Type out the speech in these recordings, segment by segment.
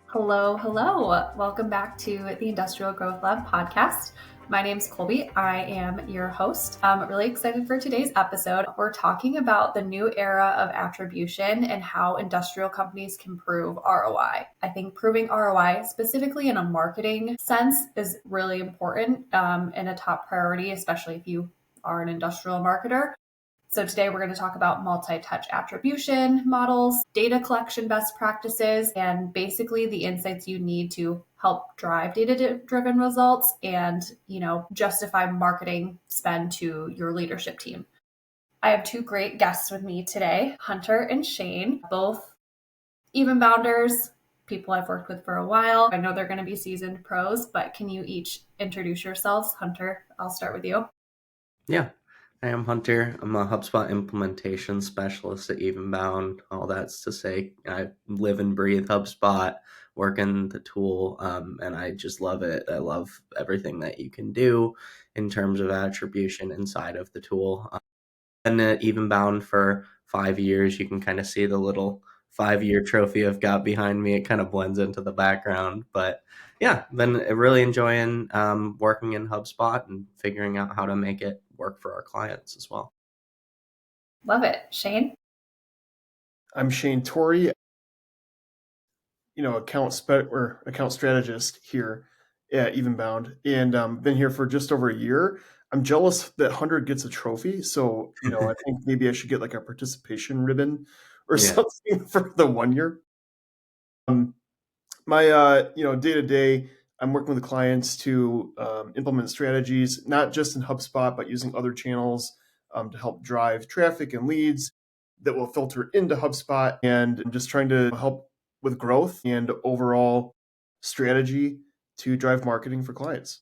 Hello, hello. Welcome back to the Industrial Growth Lab podcast. My name's Colby. I am your host. I'm really excited for today's episode. We're talking about the new era of attribution and how industrial companies can prove ROI. I think proving ROI, specifically in a marketing sense, is really important and a top priority, especially if you are an industrial marketer. So today we're going to talk about multi-touch attribution models, data collection best practices, and basically the insights you need to help drive data-driven results and, justify marketing spend to your leadership team. I have two great guests with me today, Hunter and Shane, both even bounders, people I've worked with for a while. I know they're going to be seasoned pros, but can you each introduce yourselves? Hunter, I'll start with you. Yeah, I am Hunter. I'm a HubSpot implementation specialist at Evenbound. All that's to say, I live and breathe HubSpot, work in the tool, and I just love it. I love everything that you can do in terms of attribution inside of the tool. Been at Evenbound for 5 years. You can kind of see the little 5-year trophy I've got behind me. It kind of blends into the background, but yeah, been really enjoying working in HubSpot and figuring out how to make it work for our clients as well. Love it. Shane? I'm Shane Torrey, account strategist here at Evenbound, and been here for just over a year. I'm jealous that Hunter gets a trophy, so I think maybe I should get like a participation ribbon or Yeah. something for the 1 year. My day to day, I'm working with the clients to implement strategies, not just in HubSpot, but using other channels to help drive traffic and leads that will filter into HubSpot, and I'm just trying to help with growth and overall strategy to drive marketing for clients.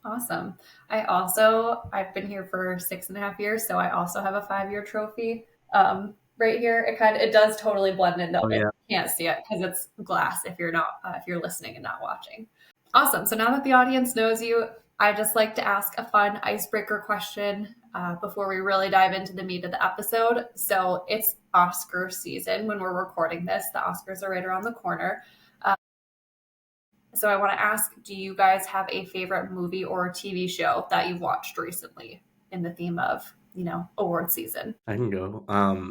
Awesome. I've been here for 6.5 years, so I also have a 5-year trophy right here. It does totally blend in though. Oh, yeah. You can't see it because it's glass if you're listening and not watching. Awesome. So now that the audience knows you, I just like to ask a fun icebreaker question before we really dive into the meat of the episode. So it's Oscar season when we're recording this. The Oscars are right around the corner. So I want to ask, do you guys have a favorite movie or TV show that you've watched recently in the theme of, award season? I can go.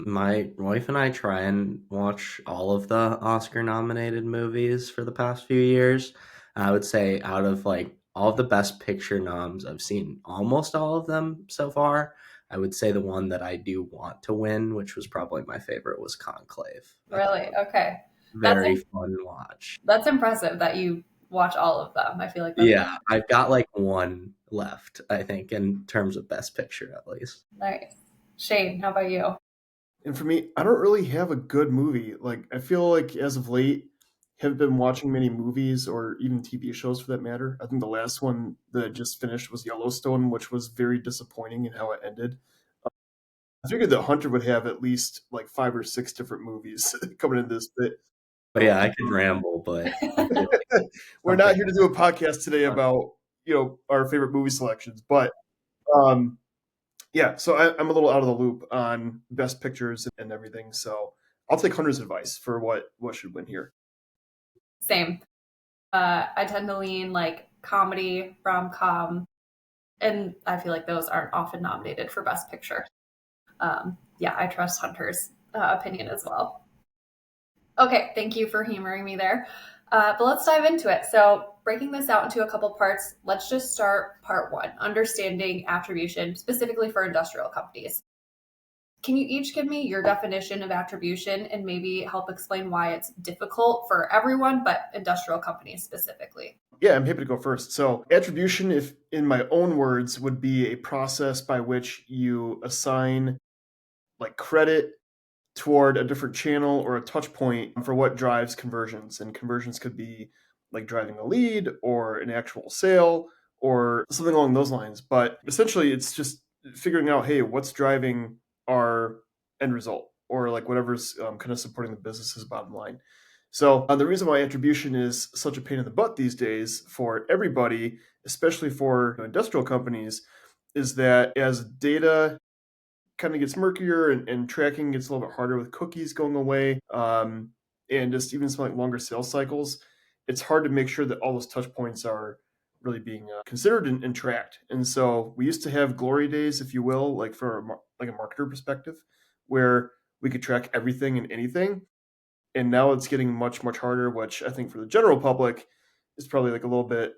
My wife and I try and watch all of the Oscar nominated movies for the past few years. I would say out of like all of the best picture noms, I've seen almost all of them so far. I would say the one that I do want to win, which was probably my favorite, was Conclave. Really? Okay. Very fun watch. That's impressive that you watch all of them. I feel like Yeah, I've got like one left, I think, in terms of best picture at least. Nice. Shane, how about you? And for me, I don't really have a good movie. Like, I feel like as of late, haven't been watching many movies or even TV shows for that matter. I think the last one that I just finished was Yellowstone, which was very disappointing in how it ended. I figured that Hunter would have at least like 5 or 6 different movies coming in this bit. But yeah, I could ramble, but I feel like We're not here to do a podcast today about our favorite movie selections, but yeah. So I'm a little out of the loop on best pictures and everything. So I'll take Hunter's advice for what should win here. Same. I tend to lean like comedy, rom-com, and I feel like those aren't often nominated for best picture. Yeah, I trust Hunter's opinion as well. Okay, thank you for humoring me there. But let's dive into it. So breaking this out into a couple parts, let's just start part 1, understanding attribution, specifically for industrial companies. Can you each give me your definition of attribution and maybe help explain why it's difficult for everyone, but industrial companies specifically? Yeah, I'm happy to go first. So attribution, if in my own words, would be a process by which you assign like credit toward a different channel or a touch point for what drives conversions. And conversions could be like driving a lead or an actual sale or something along those lines. But essentially, it's just figuring out, hey, what's driving our end result or like whatever's kind of supporting the business's bottom line. So the reason why attribution is such a pain in the butt these days for everybody, especially for industrial companies, is that as data kind of gets murkier and tracking gets a little bit harder with cookies going away, and just even some like longer sales cycles, it's hard to make sure that all those touch points are really being considered and tracked. And so we used to have glory days, if you will, like for like a marketer perspective, where we could track everything and anything. And now it's getting much harder, which I think for the general public is probably like a little bit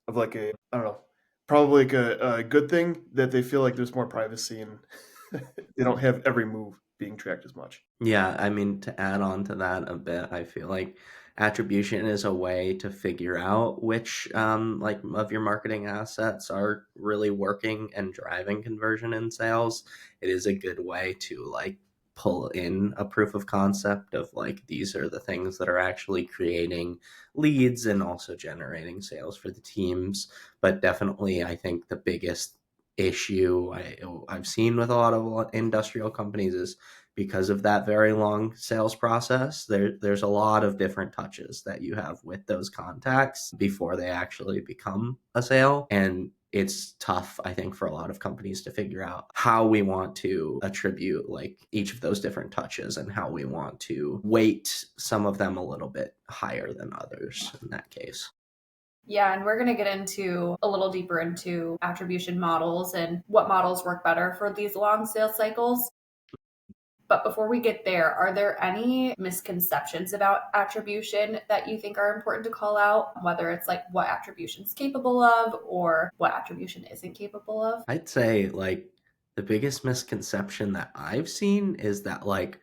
of like a, I don't know, probably like a good thing that they feel like there's more privacy and they don't have every move being tracked as much. Yeah, I mean, to add on to that a bit, I feel like attribution is a way to figure out which like of your marketing assets are really working and driving conversion in sales. It is a good way to like pull in a proof of concept of like these are the things that are actually creating leads and also generating sales for the teams. But definitely, I think the biggest issue I've seen with a lot of industrial companies is because of that very long sales process. There's a lot of different touches that you have with those contacts before they actually become a sale. And it's tough, I think, for a lot of companies to figure out how we want to attribute like each of those different touches and how we want to weight some of them a little bit higher than others in that case. Yeah, and we're going to get into a little deeper into attribution models and what models work better for these long sales cycles. But before we get there, are there any misconceptions about attribution that you think are important to call out? Whether it's like what attribution is capable of or what attribution isn't capable of? I'd say like the biggest misconception that I've seen is that like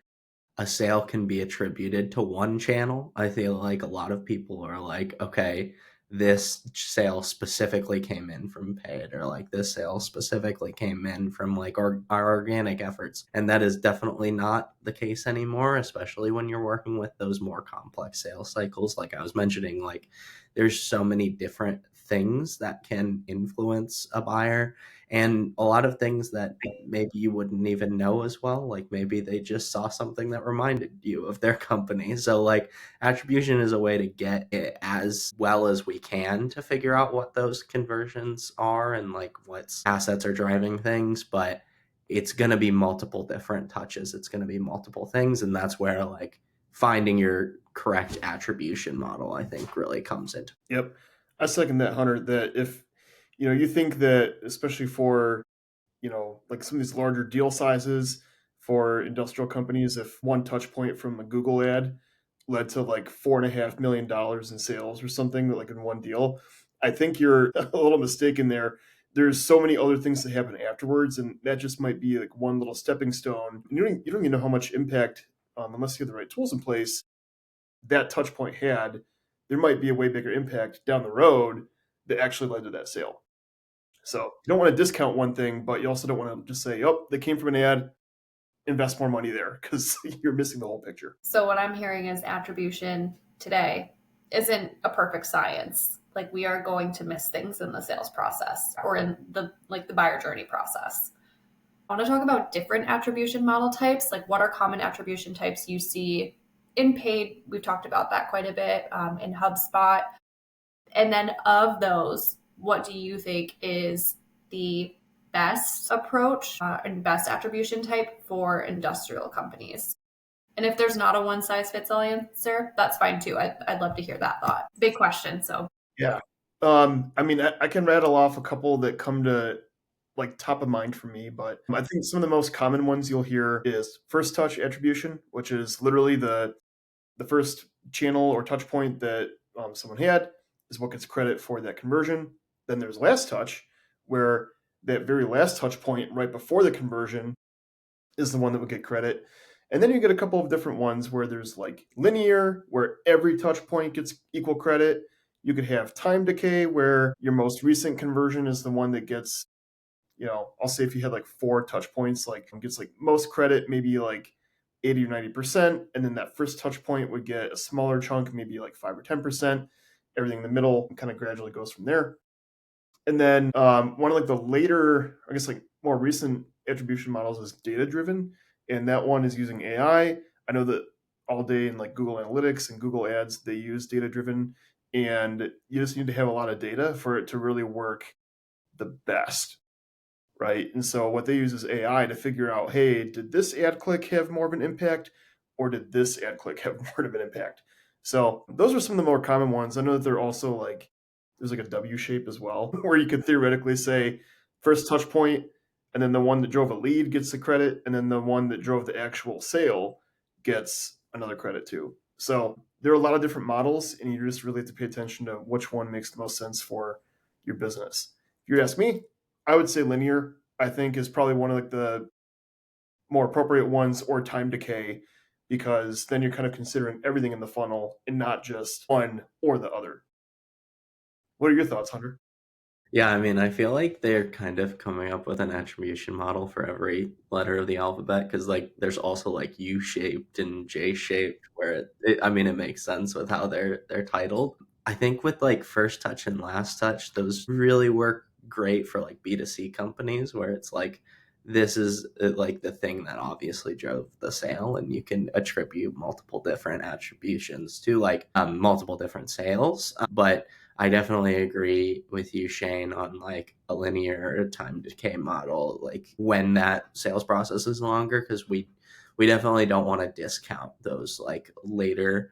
a sale can be attributed to one channel. I feel like a lot of people are like, okay, this sale specifically came in from paid, or like this sale specifically came in from like our organic efforts. And that is definitely not the case anymore, especially when you're working with those more complex sales cycles. Like I was mentioning, like there's so many different things that can influence a buyer and a lot of things that maybe you wouldn't even know as well. Like maybe they just saw something that reminded you of their company. So like attribution is a way to get it as well as we can to figure out what those conversions are and like what assets are driving things. But it's going to be multiple different touches. It's going to be multiple things. And that's where like finding your correct attribution model, I think, really comes into. Yep. I second that, Hunter, that if, you think that especially for, like some of these larger deal sizes for industrial companies, if one touch point from a Google ad led to like $4.5 million in sales or something like in one deal, I think you're a little mistaken there. There's so many other things that happen afterwards, and that just might be like one little stepping stone. You don't even know how much impact, unless you have the right tools in place, that touch point had. There might be a way bigger impact down the road that actually led to that sale. So you don't want to discount one thing, but you also don't want to just say, oh, they came from an ad, invest more money there, because you're missing the whole picture. So what I'm hearing is attribution today isn't a perfect science. Like we are going to miss things in the sales process or in the buyer journey process. I want to talk about different attribution model types. Like what are common attribution types you see in paid? We've talked about that quite a bit in HubSpot. And then of those, what do you think is the best approach and best attribution type for industrial companies? And if there's not a one size fits all answer, that's fine too. I'd love to hear that thought. Big question. So Yeah. I can rattle off a couple that come to like top of mind for me, but I think some of the most common ones you'll hear is first touch attribution, which is literally the first channel or touch point that someone had is what gets credit for that conversion. Then there's last touch, where that very last touch point right before the conversion is the one that would get credit. And then you get a couple of different ones where there's like linear, where every touch point gets equal credit. You could have time decay, where your most recent conversion is the one that gets, I'll say if you had like 4 touch points, like gets like most credit, maybe like 80 or 90%. And then that first touch point would get a smaller chunk, maybe like 5 or 10%. Everything in the middle kind of gradually goes from there. And then one of like the later, I guess like more recent attribution models is data driven. And that one is using AI. I know that all day in like Google Analytics and Google Ads, they use data driven. And you just need to have a lot of data for it to really work the best. Right. And so what they use is AI to figure out, hey, did this ad click have more of an impact? or did this ad click have more of an impact? So those are some of the more common ones. I know that they're also like, there's like a W shape as well, where you could theoretically say first touch point, and then the one that drove a lead gets the credit, and then the one that drove the actual sale gets another credit too. So there are a lot of different models, and you just really have to pay attention to which one makes the most sense for your business. If you ask me, I would say linear, I think, is probably one of like the more appropriate ones, or time decay, because then you're kind of considering everything in the funnel and not just one or the other. What are your thoughts, Hunter? Yeah, I mean, I feel like they're kind of coming up with an attribution model for every letter of the alphabet because, like, there's also like U-shaped and J-shaped, where I mean, it makes sense with how they're titled. I think with like first touch and last touch, those really work great for like B2C companies where it's like this is like the thing that obviously drove the sale, and you can attribute multiple different attributions to like multiple different sales. But I definitely agree with you, Shane, on like a linear time decay model, like when that sales process is longer, because we definitely don't want to discount those like later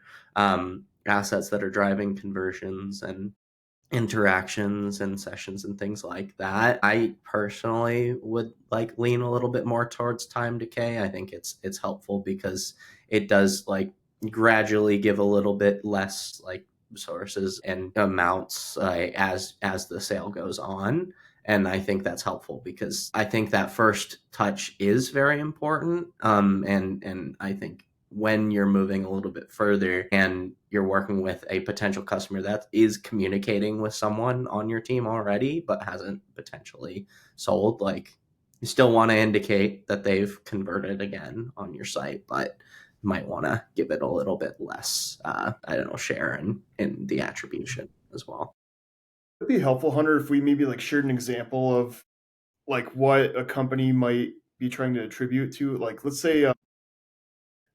assets that are driving conversions and interactions and sessions and things like that. I personally would like lean a little bit more towards time decay. I think it's helpful because it does like gradually give a little bit less like sources and amounts as the sale goes on. And I think that's helpful because I think that first touch is very important. And I think when you're moving a little bit further and you're working with a potential customer that is communicating with someone on your team already but hasn't potentially sold, like you still want to indicate that they've converted again on your site, but you might want to give it a little bit less share in the attribution as well. It'd be helpful, Hunter, if we maybe like shared an example of like what a company might be trying to attribute to. Like, let's say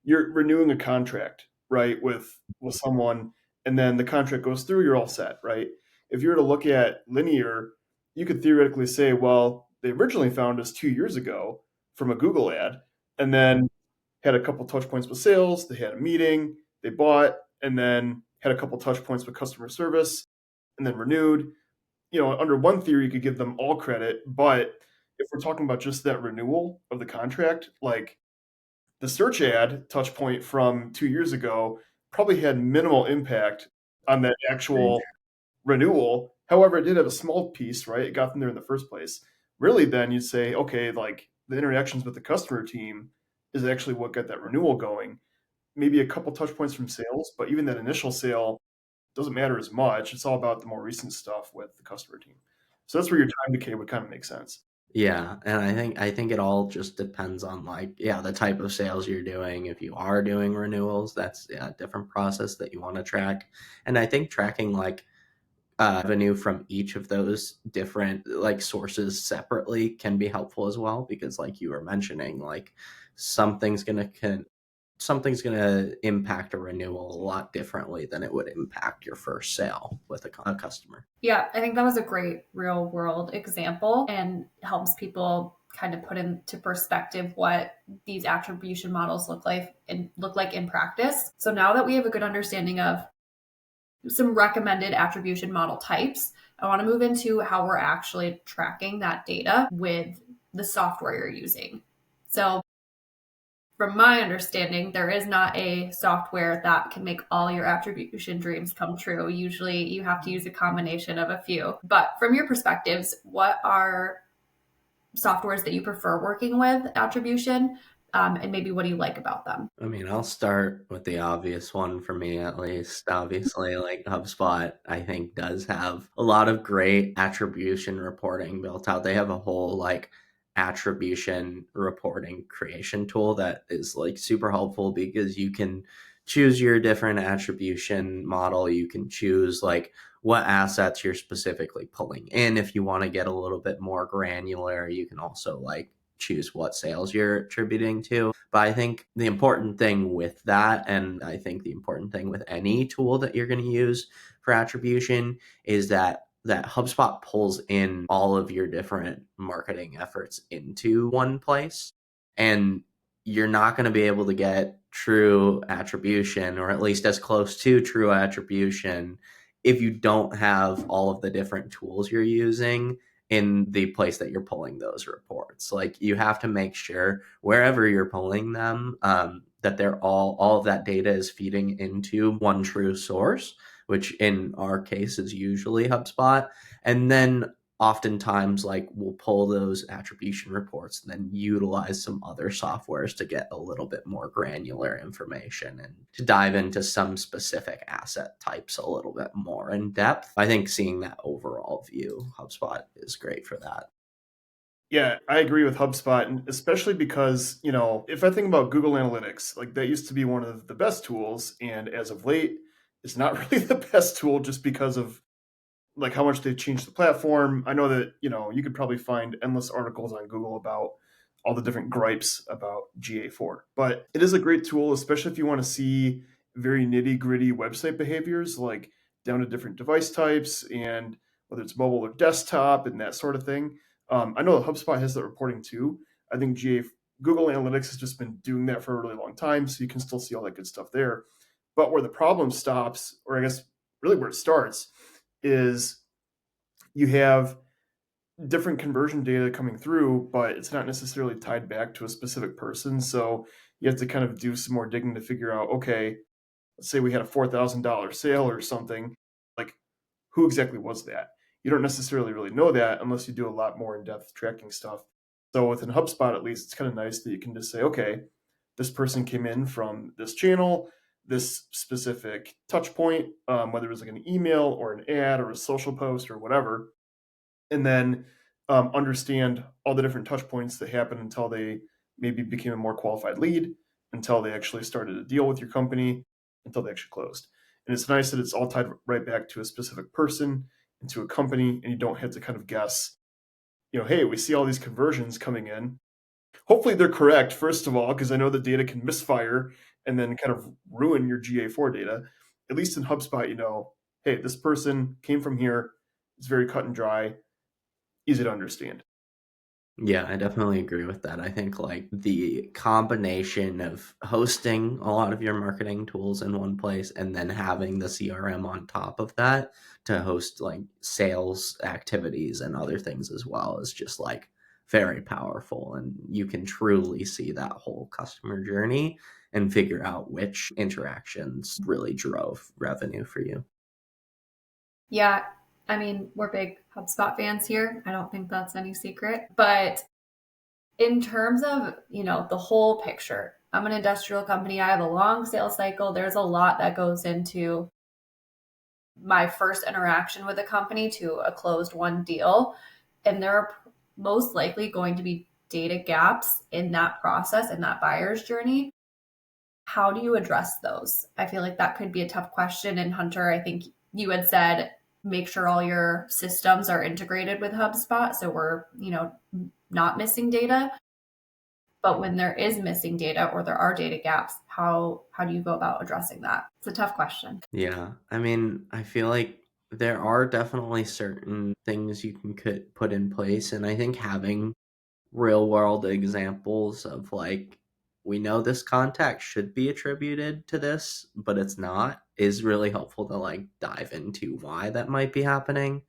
you're renewing a contract, right, with someone, and then the contract goes through, you're all set, right? If you were to look at linear, you could theoretically say, well, they originally found us 2 years ago from a Google ad, and then had a couple touch points with sales, they had a meeting, they bought, and then had a couple touch points with customer service, and then renewed. Under one theory, you could give them all credit, but if we're talking about just that renewal of the contract, like the search ad touch point from 2 years ago probably had minimal impact on that actual renewal. However, it did have a small piece, right? It got them there in the first place. Really, then you'd say, okay, like the interactions with the customer team is actually what got that renewal going. Maybe a couple touch points from sales, but even that initial sale doesn't matter as much. It's all about the more recent stuff with the customer team. So that's where your time decay would kind of make sense. Yeah, and I think it all just depends on like the type of sales you're doing. If you are doing renewals, that's a different process that you want to track. And I think tracking like revenue from each of those different like sources separately can be helpful as well, because like you were mentioning, like something's gonna something's gonna impact a renewal a lot differently than it would impact your first sale with a customer. Yeah, I think that was a great real world example and helps people kind of put into perspective what these attribution models look like in practice. So now that we have a good understanding of some recommended attribution model types, I want to move into how we're actually tracking that data with the software you're using. So from my understanding, there is not a software that can make all your attribution dreams come true. Usually you have to use a combination of a few. But from your perspectives, what are softwares that you prefer working with attribution? And maybe what do you like about them? I mean, I'll start with the obvious one for me at least. Obviously, like HubSpot, I think does have a lot of great attribution reporting built out. They have a whole like attribution reporting creation tool that is like super helpful because you can choose your different attribution model. You can choose like what assets you're specifically pulling in. If you want to get a little bit more granular, you can also like choose what sales you're attributing to. But I think the important thing with that, and I think the important thing with any tool that you're going to use for attribution, is that HubSpot pulls in all of your different marketing efforts into one place. And you're not going to be able to get true attribution, or at least as close to true attribution, if you don't have all of the different tools you're using in the place that you're pulling those reports. Like, you have to make sure wherever you're pulling them, that they're all of that data is feeding into one true source, which in our case is usually HubSpot. And then oftentimes, like, we'll pull those attribution reports and then utilize some other softwares to get a little bit more granular information and to dive into some specific asset types a little bit more in depth. I think seeing that overall view, HubSpot is great for that. Yeah, I agree with HubSpot, and especially because, if I think about Google Analytics, like that used to be one of the best tools, and as of late, it's not really the best tool just because of like how much they've changed the platform. I know that, you could probably find endless articles on Google about all the different gripes about GA4. But it is a great tool, especially if you want to see very nitty-gritty website behaviors, like down to different device types and whether it's mobile or desktop and that sort of thing. I know that HubSpot has that reporting too. I think Google Analytics has just been doing that for a really long time, so you can still see all that good stuff there. But where the problem stops, or I guess really where it starts, is you have different conversion data coming through, but it's not necessarily tied back to a specific person. So you have to kind of do some more digging to figure out, okay, let's say we had a $4,000 sale or something, like who exactly was that? You don't necessarily really know that unless you do a lot more in-depth tracking stuff. So within HubSpot, at least, it's kind of nice that you can just say, okay, this person came in from this channel, this specific touch point, whether it was like an email or an ad or a social post or whatever, and then understand all the different touch points that happen until they maybe became a more qualified lead, until they actually started a deal with your company, until they actually closed. And it's nice that it's all tied right back to a specific person and to a company, and you don't have to kind of guess, hey, we see all these conversions coming in. Hopefully they're correct, first of all, because I know the data can misfire and then kind of ruin your GA4 data. At least in HubSpot, hey, this person came from here. It's very cut and dry, easy to understand. Yeah, I definitely agree with that. I think like the combination of hosting a lot of your marketing tools in one place and then having the CRM on top of that to host like sales activities and other things as well is just like very powerful. And you can truly see that whole customer journey and figure out which interactions really drove revenue for you. Yeah, I mean, we're big HubSpot fans here. I don't think that's any secret. But in terms of, the whole picture, I'm an industrial company. I have a long sales cycle. There's a lot that goes into my first interaction with a company to a closed won deal. And there are most likely going to be data gaps in that process, in that buyer's journey. How do you address those? I feel like that could be a tough question. And Hunter, I think you had said, make sure all your systems are integrated with HubSpot. So we're, not missing data. But when there is missing data or there are data gaps, how do you go about addressing that? It's a tough question. Yeah, I mean, I feel like there are definitely certain things you can put in place, and I think having real world examples of like, we know this contact should be attributed to this, but it's not, is really helpful to like dive into why that might be happening.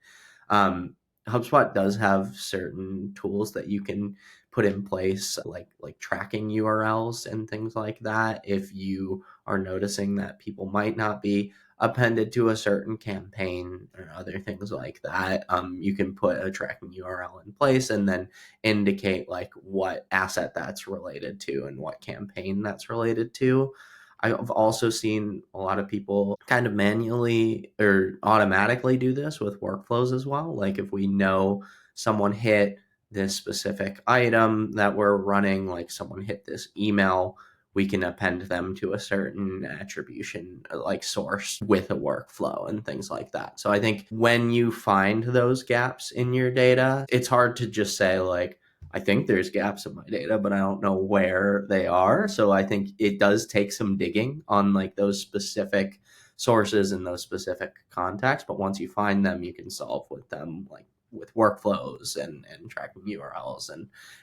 Um, HubSpot does have certain tools that you can put in place, like tracking URLs and things like that. If you are noticing that people might not be appended to a certain campaign or other things like that, you can put a tracking URL in place and then indicate like what asset that's related to and what campaign that's related to. I've also seen a lot of people kind of manually or automatically do this with workflows as well. Like if we know someone hit this specific item that we're running, like someone hit this email, we can append them to a certain attribution like source with a workflow and things like that. So I think when you find those gaps in your data, it's hard to just say like, I think there's gaps in my data, but I don't know where they are. So I think it does take some digging on like those specific sources and those specific contacts. But once you find them, you can solve with them like with workflows and tracking URLs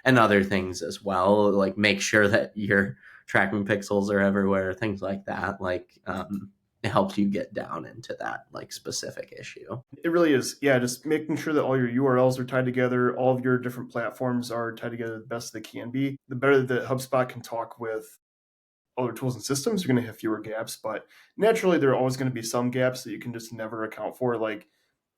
and other things as well. Like make sure that your tracking pixels are everywhere, things like that. Like it helps you get down into that like specific issue. It really is. Yeah, just making sure that all your URLs are tied together, all of your different platforms are tied together the best they can be. The better that HubSpot can talk with other tools and systems, you're going to have fewer gaps. But naturally, there are always going to be some gaps that you can just never account for. Like,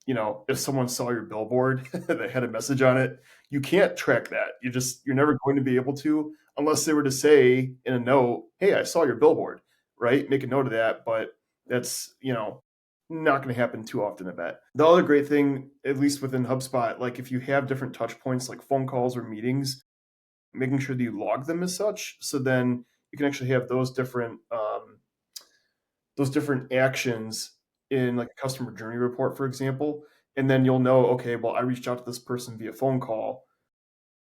if someone saw your billboard that had a message on it, you can't track that. You're never going to be able to, unless they were to say in a note, "Hey, I saw your billboard," right? Make a note of that. But that's, not going to happen too often, I bet. The other great thing, at least within HubSpot, like if you have different touch points like phone calls or meetings, making sure that you log them as such. So then you can actually have those different actions in like a customer journey report, for example. And then you'll know, okay, well, I reached out to this person via phone call.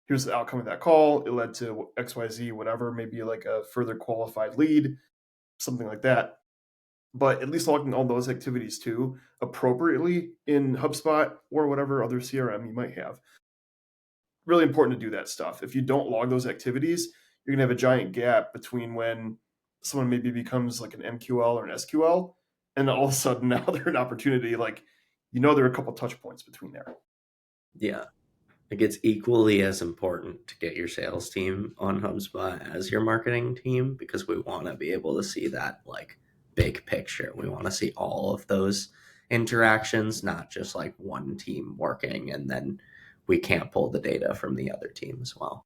Here's the outcome of that call. It led to XYZ, whatever, maybe like a further qualified lead, something like that. But at least logging all those activities too appropriately in HubSpot or whatever other CRM you might have. Really important to do that stuff. If you don't log those activities, you're gonna have a giant gap between when someone maybe becomes like an MQL or an SQL, and all of a sudden now they're an opportunity. Like, there are a couple touch points between there. Yeah. Like it's equally as important to get your sales team on HubSpot as your marketing team, because we want to be able to see that like big picture. We want to see all of those interactions, not just like one team working and then we can't pull the data from the other team as well.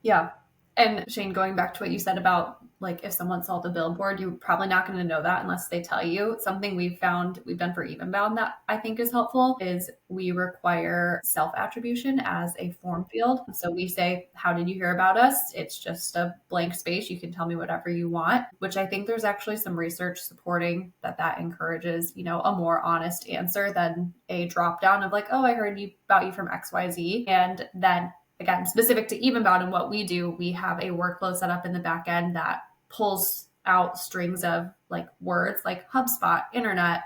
Yeah. And Shane, going back to what you said about like if someone saw the billboard, you're probably not going to know that unless they tell you. Something we've done for Evenbound that I think is helpful is we require self-attribution as a form field. So we say, how did you hear about us? It's just a blank space. You can tell me whatever you want, which I think there's actually some research supporting that encourages, a more honest answer than a drop down of like, oh, I heard about you from XYZ. And then again, specific to Evenbound and what we do, we have a workflow set up in the back end that pulls out strings of like words like HubSpot, internet,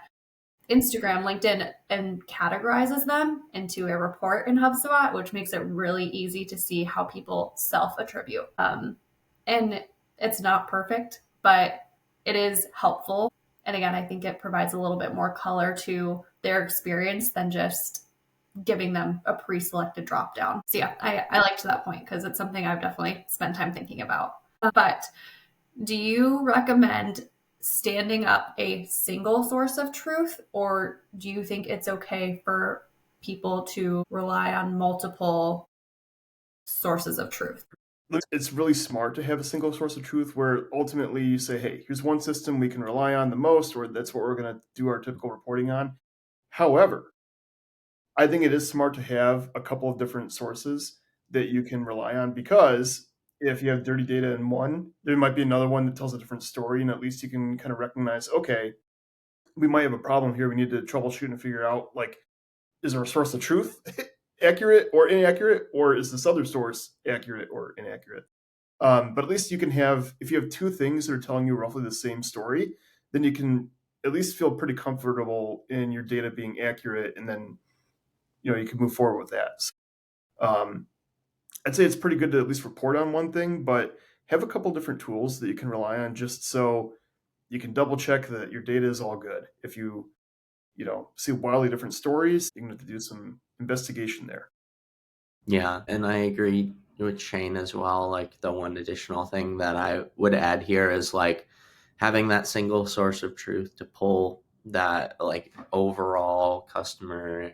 Instagram, LinkedIn, and categorizes them into a report in HubSpot, which makes it really easy to see how people self-attribute. And it's not perfect, but it is helpful. And again, I think it provides a little bit more color to their experience than just giving them a pre-selected drop down. So yeah, I liked that point because it's something I've definitely spent time thinking about. But do you recommend standing up a single source of truth, or do you think it's okay for people to rely on multiple sources of truth? It's really smart to have a single source of truth where ultimately you say, hey, here's one system we can rely on the most, or that's what we're going to do our typical reporting on. However, I think it is smart to have a couple of different sources that you can rely on, because if you have dirty data in one, there might be another one that tells a different story, and at least you can kind of recognize, okay, we might have a problem here. We need to troubleshoot and figure out, like, is our source of truth accurate or inaccurate, or is this other source accurate or inaccurate? But at least you can have, if you have two things that are telling you roughly the same story, then you can at least feel pretty comfortable in your data being accurate, and then you can move forward with that. So, I'd say it's pretty good to at least report on one thing, but have a couple different tools that you can rely on just so you can double check that your data is all good. If you see wildly different stories, you're going to have to do some investigation there. Yeah, and I agree with Shane as well. Like the one additional thing that I would add here is like having that single source of truth to pull that like overall customer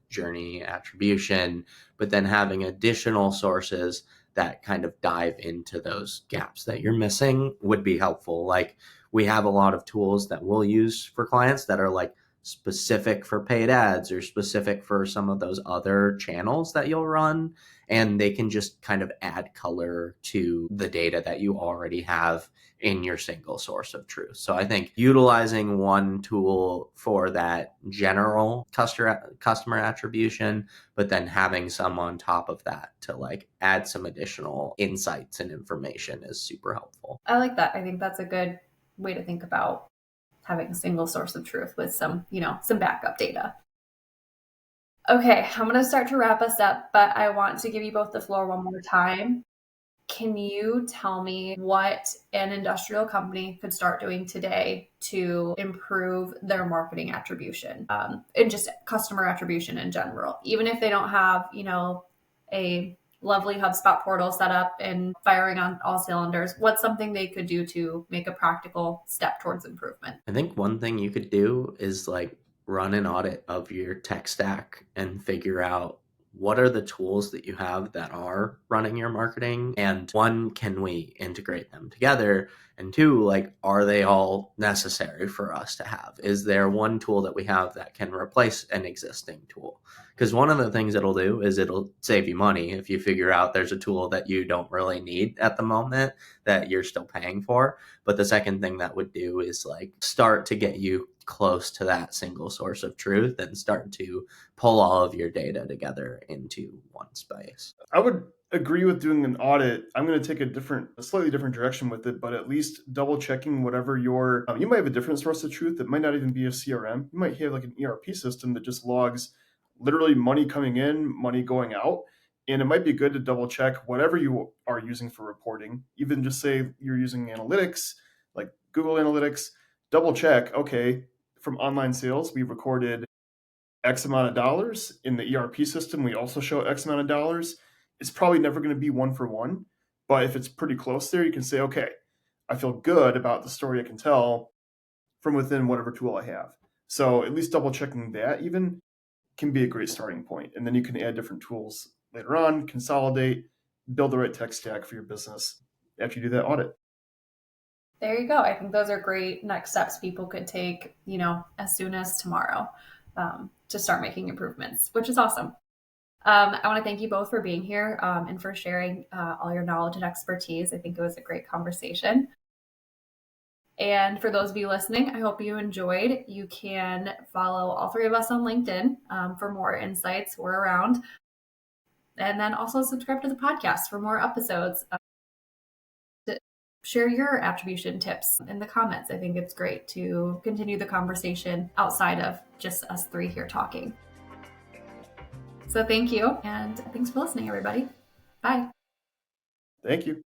journey attribution, but then having additional sources that kind of dive into those gaps that you're missing would be helpful. Like we have a lot of tools that we'll use for clients that are like specific for paid ads or specific for some of those other channels that you'll run, and they can just kind of add color to the data that you already have in your single source of truth. So I think utilizing one tool for that general customer attribution, but then having some on top of that to like add some additional insights and information is super helpful. I like that. I think that's a good way to think about having a single source of truth with some backup data. Okay, I'm going to start to wrap us up, but I want to give you both the floor one more time. Can you tell me what an industrial company could start doing today to improve their marketing attribution and just customer attribution in general? Even if they don't have, a lovely HubSpot portal set up and firing on all cylinders, what's something they could do to make a practical step towards improvement? I think one thing you could do is like run an audit of your tech stack and figure out what are the tools that you have that are running your marketing, and one, can we integrate them together, and two, like, are they all necessary for us to have? Is there one tool that we have that can replace an existing tool? Because one of the things it'll do is it'll save you money if you figure out there's a tool that you don't really need at the moment that you're still paying for. But the second thing that would do is like start to get you close to that single source of truth and start to pull all of your data together into one space. I would agree with doing an audit. I'm going to take a slightly different direction with it, but at least double checking whatever you might have a different source of truth that might not even be a CRM. You might have like an ERP system that just logs literally money coming in, money going out. And it might be good to double check whatever you are using for reporting. Even just say you're using analytics, like Google Analytics, double check, okay, from online sales, we recorded X amount of dollars. In the ERP system, we also show X amount of dollars. It's probably never going to be one for one, but if it's pretty close there, you can say, okay, I feel good about the story I can tell from within whatever tool I have. So at least double checking that even can be a great starting point. And then you can add different tools later on, consolidate, build the right tech stack for your business after you do that audit. There you go. I think those are great next steps people could take, as soon as tomorrow to start making improvements, which is awesome. I want to thank you both for being here and for sharing all your knowledge and expertise. I think it was a great conversation. And for those of you listening, I hope you enjoyed. You can follow all three of us on LinkedIn for more insights. We're around. And then also subscribe to the podcast for more episodes. Share your attribution tips in the comments. I think it's great to continue the conversation outside of just us three here talking. So thank you, and thanks for listening, everybody. Bye. Thank you.